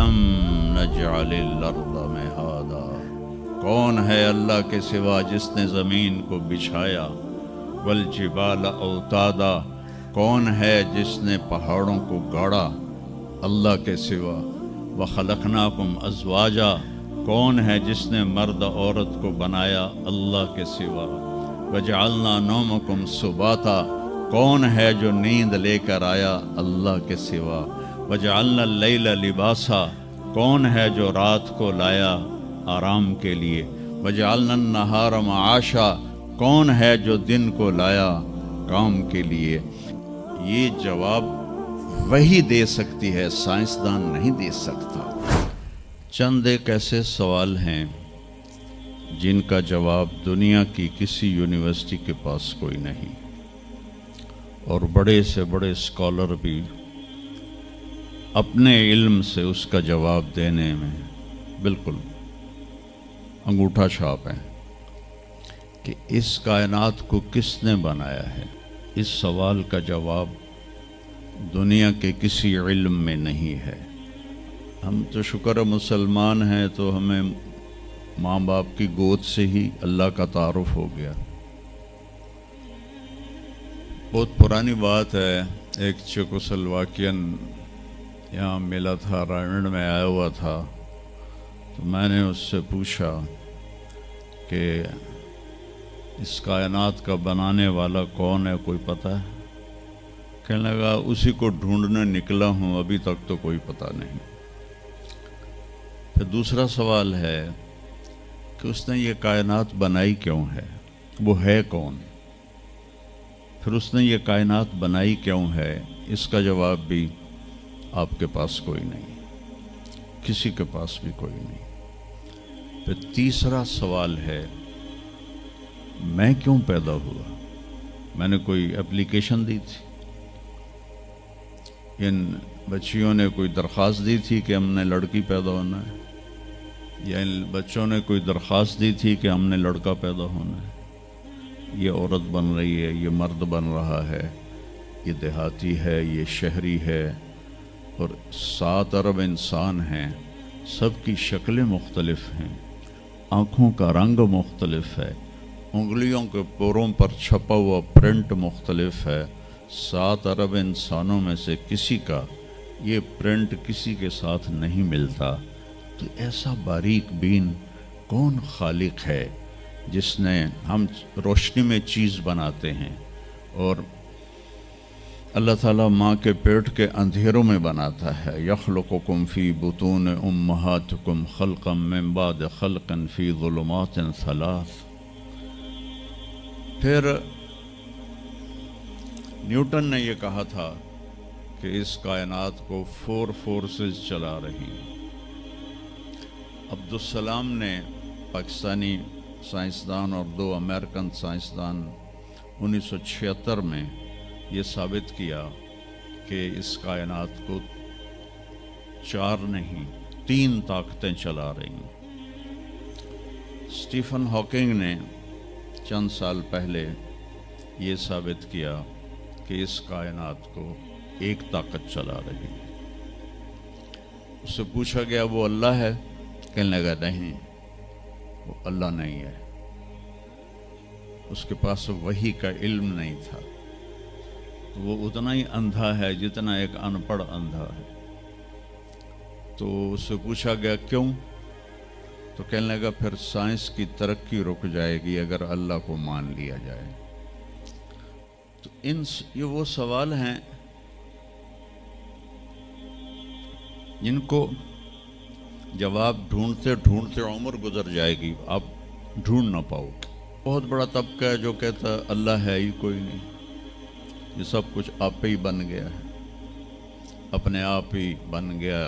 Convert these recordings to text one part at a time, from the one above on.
أَلَمْ نَجْعَلِ الْأَرْضَ مِهَادًا، کون ہے اللہ کے سوا جس نے زمین کو بچھایا، وَالْجِبَالَ أَوْتَادًا، کون ہے جس نے پہاڑوں کو گاڑا اللہ کے سوا، وَخَلَقْنَاكُمْ أَزْوَاجًا، کون ہے جس نے مرد عورت کو بنایا اللہ کے سوا، وَجَعَلْنَا نَوْمَكُمْ سُبَاتًا، کون ہے جو نیند لے کر آیا اللہ کے سوا، وَجَعَلْنَا اللَّيْلَ لِبَاسًا، کون ہے جو رات کو لایا آرام کے لیے، وَجَعَلْنَا النَّهَارَ مَعَاشًا، کون ہے جو دن کو لایا کام کے لیے۔ یہ جواب وہی دے سکتی ہے، سائنسدان نہیں دے سکتا۔ چند ایک ایسے سوال ہیں جن کا جواب دنیا کی کسی یونیورسٹی کے پاس کوئی نہیں، اور بڑے سے بڑے اسکالر بھی اپنے علم سے اس کا جواب دینے میں بالکل انگوٹھا چھاپ ہیں کہ اس کائنات کو کس نے بنایا ہے۔ اس سوال کا جواب دنیا کے کسی علم میں نہیں ہے۔ ہم تو شکر ہے مسلمان ہیں، تو ہمیں ماں باپ کی گود سے ہی اللہ کا تعارف ہو گیا۔ بہت پرانی بات ہے، ایک چیکوسلواکین یہاں ملا تھا، رائمنڈ میں آیا ہوا تھا، تو میں نے اس سے پوچھا کہ اس کائنات کا بنانے والا کون ہے، کوئی پتہ ہے؟ کہنے لگا اسی کو ڈھونڈنے نکلا ہوں، ابھی تک تو کوئی پتہ نہیں۔ پھر دوسرا سوال ہے کہ اس نے یہ کائنات بنائی کیوں ہے، وہ ہے کون؟ پھر اس نے یہ کائنات بنائی کیوں ہے، اس کا جواب بھی آپ کے پاس کوئی نہیں، کسی کے پاس بھی کوئی نہیں۔ پھر تیسرا سوال ہے میں کیوں پیدا ہوا؟ میں نے کوئی اپلیکیشن دی تھی؟ ان بچیوں نے کوئی درخواست دی تھی کہ ہم نے لڑکی پیدا ہونا ہے؟ یا ان بچوں نے کوئی درخواست دی تھی کہ ہم نے لڑکا پیدا ہونا ہے؟ یہ عورت بن رہی ہے، یہ مرد بن رہا ہے، یہ دیہاتی ہے، یہ شہری ہے، اور 7 ارب انسان ہیں، سب کی شکلیں مختلف ہیں، آنکھوں کا رنگ مختلف ہے، انگلیوں کے پوروں پر چھپا ہوا پرنٹ مختلف ہے۔ 7 ارب انسانوں میں سے کسی کا یہ پرنٹ کسی کے ساتھ نہیں ملتا۔ تو ایسا باریک بین کون خالق ہے جس نے، ہم روشنی میں چیز بناتے ہیں اور اللہ تعالیٰ ماں کے پیٹ کے اندھیروں میں بناتا ہے۔ یخلقکم فی بطون امہاتکم خلقا من بعد خلق فی ظلمات 3۔ پھر نیوٹن نے یہ کہا تھا کہ اس کائنات کو 4 فورسز چلا رہی ہیں۔ عبدالسلام نے، پاکستانی سائنسدان اور 2 امریکن سائنسدان، 1976 میں یہ ثابت کیا کہ اس کائنات کو 4 نہیں 3 طاقتیں چلا رہی ہیں۔ اسٹیفن ہاکنگ نے چند سال پہلے یہ ثابت کیا کہ اس کائنات کو 1 طاقت چلا رہی ہے۔ اس سے پوچھا گیا وہ اللہ ہے؟ کہنے لگا نہیں، وہ اللہ نہیں ہے، اس کے پاس وحی کا علم نہیں تھا، تو وہ اتنا ہی اندھا ہے جتنا ایک ان پڑھ اندھا ہے۔ تو اس سے پوچھا گیا کیوں؟ تو کہنے لگا پھر سائنس کی ترقی رک جائے گی اگر اللہ کو مان لیا جائے۔ تو یہ وہ سوال ہیں جن کو جواب ڈھونڈتے ڈھونڈتے عمر گزر جائے گی، آپ ڈھونڈ نہ پاؤ گے۔ بہت بڑا طبقہ ہے جو کہتا ہے اللہ ہے ہی کوئی نہیں، یہ سب کچھ آپ پہ ہی بن گیا ہے، اپنے آپ ہی بن گیا۔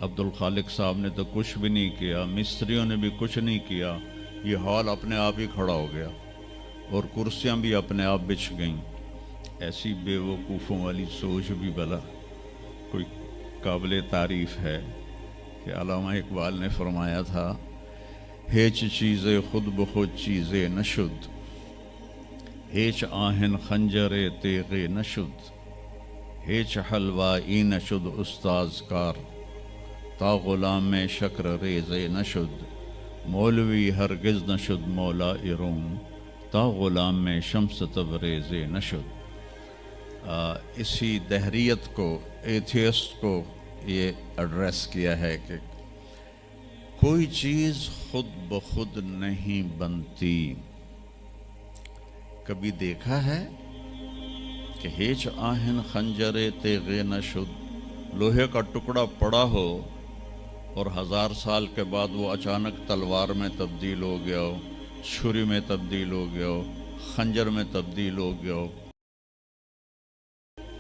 عبدالخالق صاحب نے تو کچھ بھی نہیں کیا، مستریوں نے بھی کچھ نہیں کیا، یہ ہال اپنے آپ ہی کھڑا ہو گیا، اور کرسیاں بھی اپنے آپ بچھ گئیں۔ ایسی بے وقوفوں والی سوچ بھی بلا کوئی قابل تعریف ہے کہ علامہ اقبال نے فرمایا تھا، ہیچ چیزیں خود بخود چیزیں نشد، ہیچ آہن خنجر تیغ نشد، ہیچ حلوہ ای نشد استاذ کار، تا غلام شکر ریز نشد مولوی ہرگز نشد مولا روم تا غلام شمس تبریز نشد۔ اسی دہریت کو، ایتھیسٹ کو یہ ایڈریس کیا ہے کہ کوئی چیز خود بخود نہیں بنتی۔ کبھی دیکھا ہے کہ ہیچ آہن خنجر تیغے نشد، لوہے کا ٹکڑا پڑا ہو اور 1000 سال کے بعد وہ اچانک تلوار میں تبدیل ہو گیا ہو، چھری میں تبدیل ہو گیا ہو، خنجر میں تبدیل ہو گیا ہو؟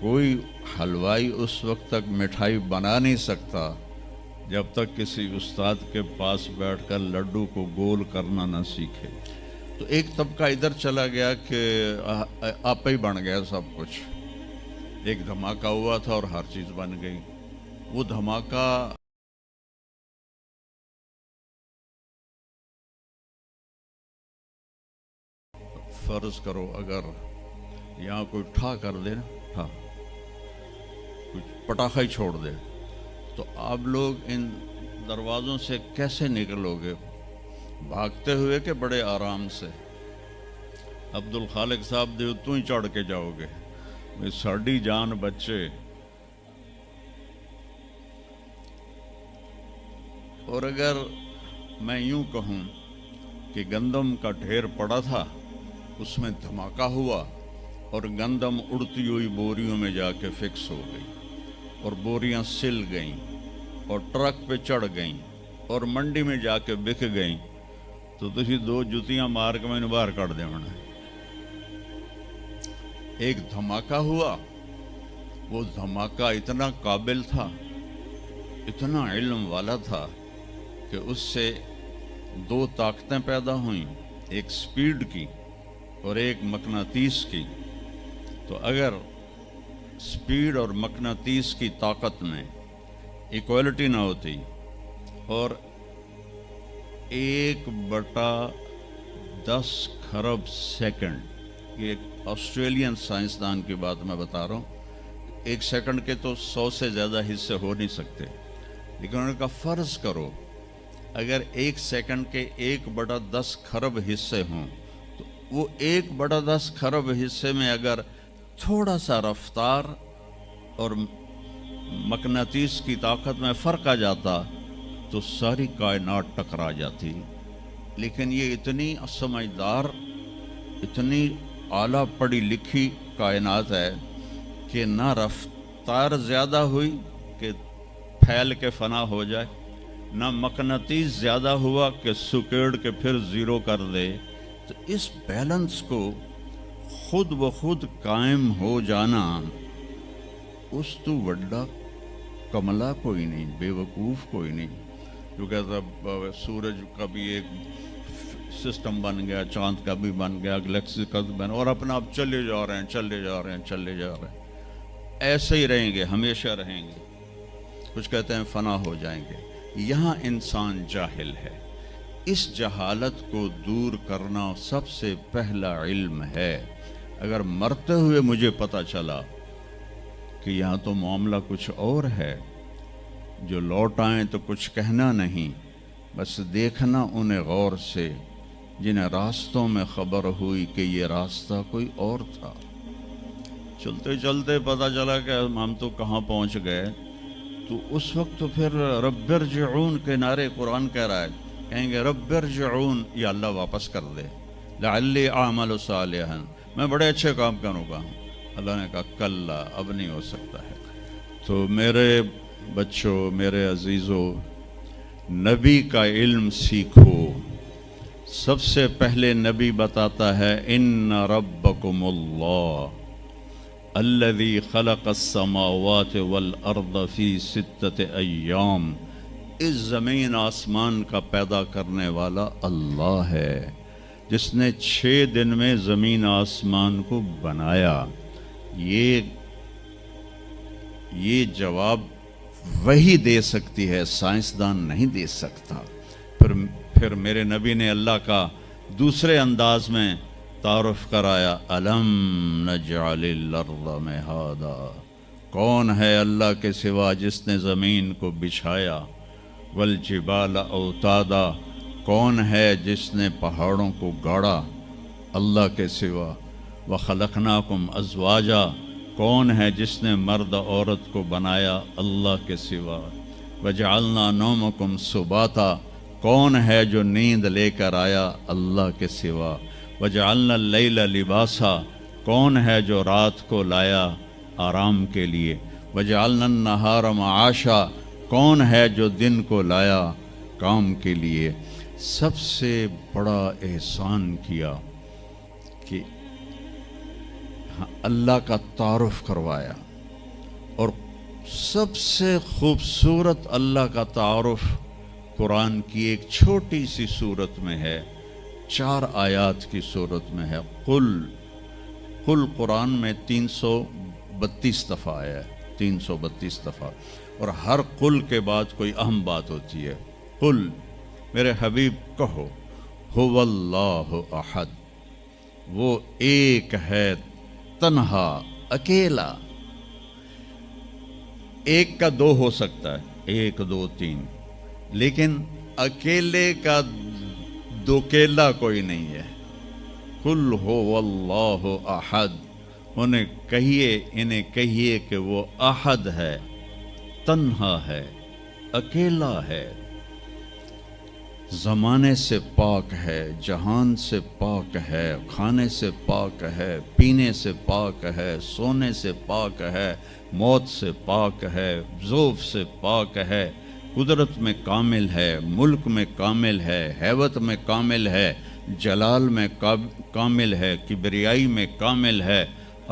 کوئی حلوائی اس وقت تک مٹھائی بنا نہیں سکتا جب تک کسی استاد کے پاس بیٹھ کر لڈو کو گول کرنا نہ سیکھے۔ تو ایک طبقہ ادھر چلا گیا کہ آپ ہی بن گیا سب کچھ، ایک دھماکہ ہوا تھا اور ہر چیز بن گئی۔ وہ دھماکہ فرض کرو اگر یہاں کوئی ٹھا کر دے نا، ٹھا کچھ پٹاخہ ہی چھوڑ دے، تو آپ لوگ ان دروازوں سے کیسے نکلو گے؟ بھاگتے ہوئے کہ بڑے آرام سے؟ عبد الخالق صاحب دے تو ہی چڑھ کے جاؤ گے، ساڑی جان بچے۔ اور اگر میں یوں کہوں کہ گندم کا ڈھیر پڑا تھا، اس میں دھماکہ ہوا اور گندم اڑتی ہوئی بوریوں میں جا کے فکس ہو گئی اور بوریاں سل گئیں اور ٹرک پہ چڑھ گئیں اور منڈی میں جا کے بک گئیں، تو تسی 2 جتیاں مار کے میں نے باہر کٹ دے ہونا۔ ایک دھماکہ ہوا، وہ دھماکہ اتنا قابل تھا، اتنا علم والا تھا کہ اس سے 2 طاقتیں پیدا ہوئیں، ایک سپیڈ کی اور ایک مقناطیس کی۔ تو اگر سپیڈ اور مقناطیس کی طاقت میں ایکوالٹی نہ ہوتی اور 1/10 خرب سیکنڈ، یہ ایک آسٹریلین سائنسدان کی بات میں بتا رہا ہوں، 1 سیکنڈ کے تو 100 سے زیادہ حصے ہو نہیں سکتے، لیکن انہوں نے کہا فرض کرو اگر 1 سیکنڈ کے 1/10 خرب حصے ہوں، تو وہ 1/10 خرب حصے میں اگر تھوڑا سا رفتار اور مقناطیس کی طاقت میں فرق آ جاتا تو ساری کائنات ٹکرا جاتی۔ لیکن یہ اتنی سمجھدار، اتنی اعلیٰ پڑھی لکھی کائنات ہے کہ نہ رفتار زیادہ ہوئی کہ پھیل کے فنا ہو جائے، نہ مقناطیس زیادہ ہوا کہ سکیڑ کے پھر زیرو کر دے۔ تو اس بیلنس کو خود بخود قائم ہو جانا، اس تو وڈا کملا کوئی نہیں، بے وقوف کوئی نہیں۔ جو کہتا سورج کا بھی ایک سسٹم بن گیا، چاند کا بھی بن گیا، گلیکسی کا بھی بن، اور اپنا آپ چلے جا رہے ہیں، چلے جا رہے ہیں، چلے جا رہے ہیں، ایسے ہی رہیں گے، ہمیشہ رہیں گے۔ کچھ کہتے ہیں فنا ہو جائیں گے۔ یہاں انسان جاہل ہے، اس جہالت کو دور کرنا سب سے پہلا علم ہے۔ اگر مرتے ہوئے مجھے پتہ چلا کہ یہاں تو معاملہ کچھ اور ہے، جو لوٹ آئیں تو کچھ کہنا نہیں، بس دیکھنا انہیں غور سے جنہیں راستوں میں خبر ہوئی کہ یہ راستہ کوئی اور تھا۔ چلتے چلتے پتہ چلا کہ ہم تو کہاں پہنچ گئے، تو اس وقت تو پھر رب ارجعون کے نعرے قرآن کہہ رہا ہے، کہیں گے رب ارجعون، یا اللہ واپس کر دے، لعلی اعمل صالحا، میں بڑے اچھے کام کروں گا۔ اللہ نے کہا کلا، اب نہیں ہو سکتا ہے۔ تو میرے بچوں، میرے عزیزوں، نبی کا علم سیکھو۔ سب سے پہلے نبی بتاتا ہے ان ربکم اللہ الذی خلق السماوات والارض فی 6 ایام، اس زمین آسمان کا پیدا کرنے والا اللہ ہے، جس نے 6 دن میں زمین آسمان کو بنایا۔ یہ جواب وہی دے سکتی ہے، سائنسدان نہیں دے سکتا۔ پھر میرے نبی نے اللہ کا دوسرے انداز میں تعارف کرایا، الم نجعل الارض مہادا، کون ہے اللہ کے سوا جس نے زمین کو بچھایا؟ والجبال اوتادا، کون ہے جس نے پہاڑوں کو گاڑا اللہ کے سوا؟ وخلقناکم ازواجا، کون ہے جس نے مرد عورت کو بنایا اللہ کے سوا؟ وجعلنا نومکم سباتا، کون ہے جو نیند لے کر آیا اللہ کے سوا؟ وجعلنا اللیل لباسا، کون ہے جو رات کو لایا آرام کے لیے؟ وجعلنا النہار معاشا، کون ہے جو دن کو لایا کام کے لیے؟ سب سے بڑا احسان کیا کہ اللہ کا تعارف کروایا، اور سب سے خوبصورت اللہ کا تعارف قرآن کی ایک چھوٹی سی صورت میں ہے، 4 آیات کی صورت میں ہے۔ قل قرآن میں 332 دفعہ آیا ہے، 332 دفعہ، اور ہر قل کے بعد کوئی اہم بات ہوتی ہے۔ قل، میرے حبیب کہو، هو اللہ احد، وہ ایک ہے، تنہا، اکیلا۔ ایک کا 2 ہو سکتا ہے، 1 2 3، لیکن اکیلے کا دوکیلا کوئی نہیں ہے۔ قل هو اللہ احد، انہیں کہیے کہ وہ احد ہے، تنہا ہے، اکیلا ہے، زمانے سے پاک ہے، جہان سے پاک ہے، کھانے سے پاک ہے، پینے سے پاک ہے، سونے سے پاک ہے، موت سے پاک ہے، ذوف سے پاک ہے، قدرت میں کامل ہے، ملک میں کامل ہے، ہیبت میں کامل ہے، جلال میں کامل ہے، کبریائی میں کامل ہے،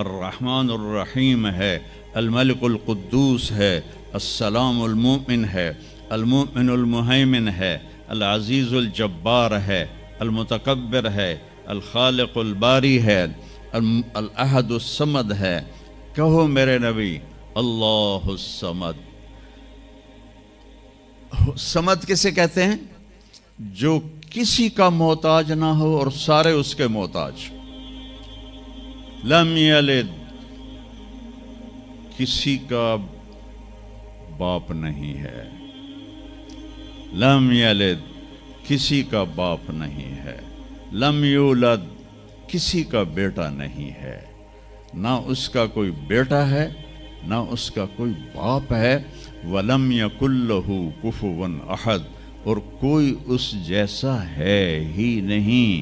الرحمن الرحیم ہے، الملک القدوس ہے، السلام المؤمن ہے، المؤمن المہیمن ہے، العزیز الجبار ہے، المتکبر ہے، الخالق الباری ہے، الاحد الصمد ہے۔ کہو میرے نبی، اللہ الصمد۔ صمد کسے کہتے ہیں؟ جو کسی کا محتاج نہ ہو اور سارے اس کے محتاج۔ لم یلد، کسی کا باپ نہیں ہے۔ لم یلد، کسی کا باپ نہیں ہے۔ لم یولد، کسی کا بیٹا نہیں ہے، نہ اس کا کوئی بیٹا ہے، نہ اس کا کوئی باپ ہے۔ وَلَمْ يَكُنْ لَهُ كُفُوًا أَحَدٌ، اور کوئی اس جیسا ہے ہی نہیں،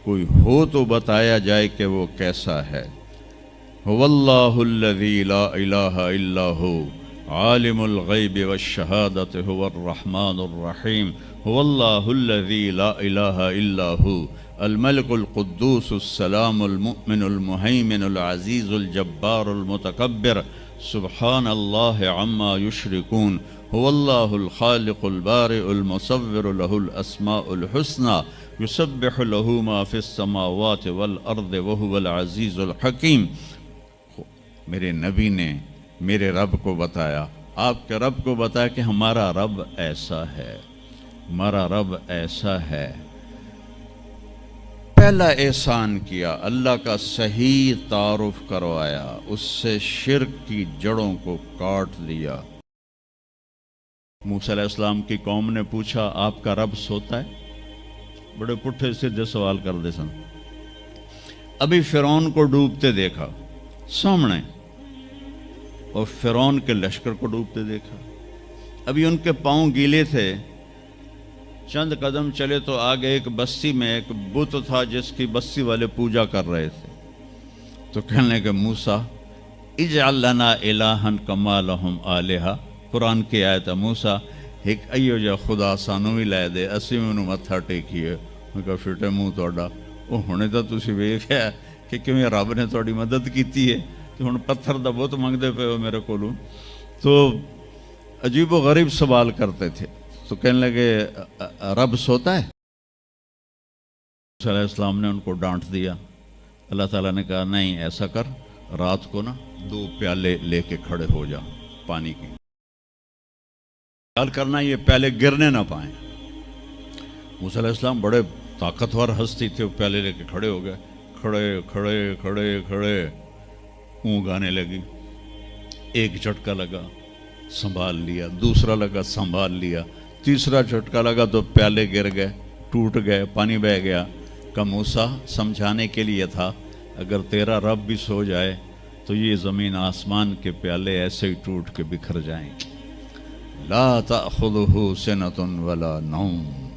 کوئی ہو تو بتایا جائے کہ وہ کیسا ہے۔ هُوَ اللَّهُ الَّذِي لَا إِلَٰهَ إِلَّا هُوَ عالم الغیب والشہادۃ هو الرحمن الرحیم۔ هو اللہ الذی لا الہ الا هو الملک القدوس السلام المؤمن المہیمن العزیز الجبار المتکبر، سبحان اللہ عما یشرکون۔ هو اللہ الخالق البارئ المصور، له الاسماء الحسنى، یسبح له ما فی السماوات والارض وهو العزیز الحکیم۔ میرے نبی نے میرے رب کو بتایا، آپ کے رب کو بتایا کہ ہمارا رب ایسا ہے، ہمارا رب ایسا ہے۔ پہلا احسان کیا، اللہ کا صحیح تعارف کروایا، اس سے شرک کی جڑوں کو کاٹ دیا۔ موسیٰ علیہ السلام کی قوم نے پوچھا، آپ کا رب سوتا ہے؟ بڑے پٹھے سیدھے سوال کر دے سن۔ ابھی فرعون کو ڈوبتے دیکھا سامنے، اور فرعون کے لشکر کو ڈوبتے دیکھا۔ ابھی ان کے پاؤں گیلے تھے، چند قدم چلے تو آگے ایک بستی میں ایک بت تھا جس کی بستی والے پوجا کر رہے تھے۔ تو کہنے لگے موسیٰ اجعل لنا الہا کما لہم آلہہ، قرآن کی آیت ہے، موسیٰ ایک ایو جا خدا سانو بھی لے دے، اسی میں انہوں متھا ٹیکیے۔ میں کہا فٹے منہ توڑا، وہ ہونے تو تسی ویکھیا کہ کیوں رب نے تھوڑی مدد کیتی ہے، تو ہن پتھر دا بت منگدے پے ہو میرے کولوں۔ تو عجیب و غریب سوال کرتے تھے۔ تو کہنے لگے رب سوتا ہے؟ موسیٰ علیہ السلام نے ان کو ڈانٹ دیا۔ اللہ تعالیٰ نے کہا نہیں، ایسا کر، رات کو نا 2 پیالے لے کے کھڑے ہو جا پانی کی، خیال کرنا یہ پیالے گرنے نہ پائیں۔ موسیٰ علیہ السلام بڑے طاقتور ہستی تھے، وہ پیالے لے کے کھڑے ہو گئے، کھڑے کھڑے کھڑے کھڑے، اونگ آنے لگی، ایک جھٹکا لگا، سنبھال لیا، دوسرا لگا، سنبھال لیا، تیسرا جھٹکا لگا تو پیالے گر گئے، ٹوٹ گئے، پانی بہہ گیا۔ کہ موسیٰ سمجھانے کے لیے تھا، اگر تیرا رب بھی سو جائے تو یہ زمین آسمان کے پیالے ایسے ہی ٹوٹ کے بکھر جائیں گے۔ لا تأخذہ سنۃ ولا نوم،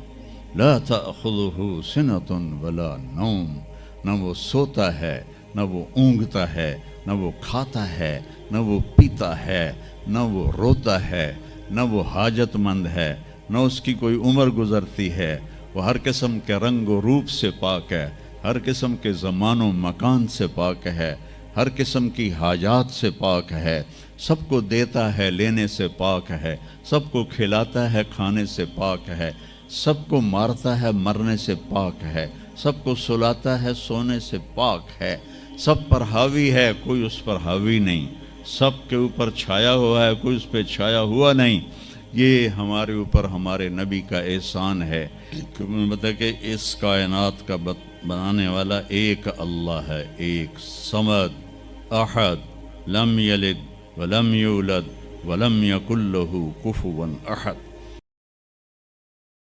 لا تأخذہ سنۃ ولا نوم، نہ وہ سوتا ہے، نہ وہ اونگتا ہے، نہ وہ کھاتا ہے، نہ وہ پیتا ہے، نہ وہ روتا ہے، نہ وہ حاجت مند ہے، نہ اس کی کوئی عمر گزرتی ہے۔ وہ ہر قسم کے رنگ و روپ سے پاک ہے، ہر قسم کے زمان و مکان سے پاک ہے، ہر قسم کی حاجات سے پاک ہے، سب کو دیتا ہے، لینے سے پاک ہے، سب کو کھلاتا ہے، کھانے سے پاک ہے، سب کو مارتا ہے، مرنے سے پاک ہے، سب کو سلاتا ہے، سونے سے پاک ہے، سب پر حاوی ہے، کوئی اس پر حاوی نہیں، سب کے اوپر چھایا ہوا ہے، کوئی اس پہ چھایا ہوا نہیں۔ یہ ہمارے اوپر ہمارے نبی کا احسان ہے کہ بتا کہ اس کائنات کا بنانے والا ایک اللہ ہے، ایک صمد، احد، لم یلد ولم یولد ولم یکن لہ کفوا احد۔